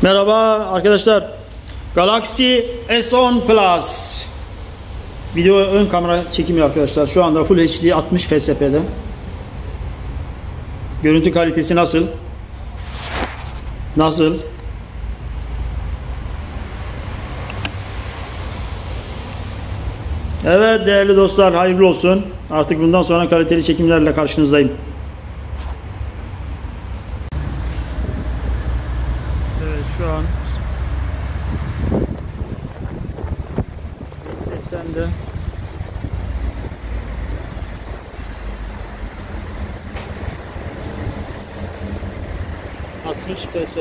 Merhaba arkadaşlar. Galaxy S10 Plus. Video ön kamera çekimi arkadaşlar. Şu anda Full HD 60 fps'de. Görüntü kalitesi nasıl? Nasıl? Evet değerli dostlar, hayırlı olsun. Artık bundan sonra kaliteli çekimlerle karşınızdayım. Evet şu an 1080'de fps.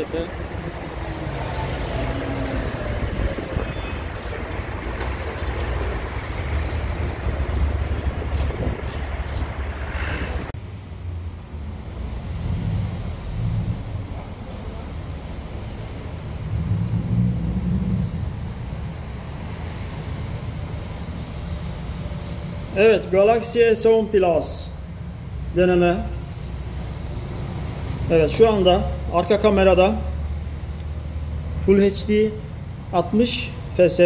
Evet, Galaxy S10 Plus deneme. Evet, şu anda arka kamerada Full HD 60 fps.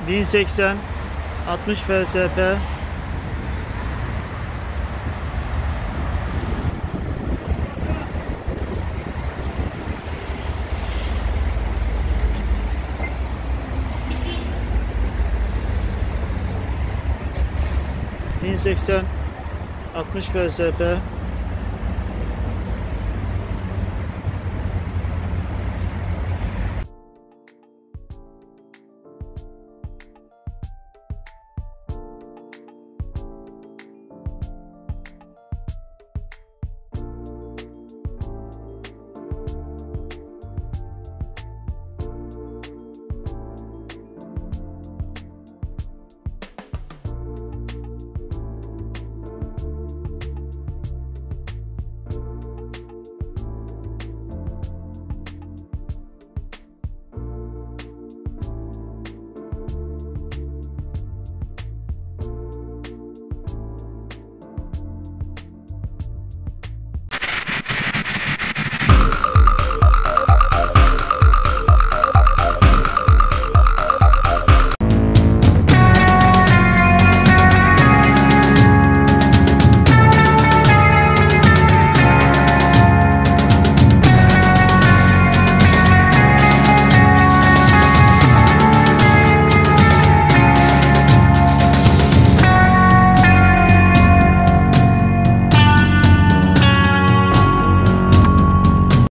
...1080 60 fps. ...1080 60 fps.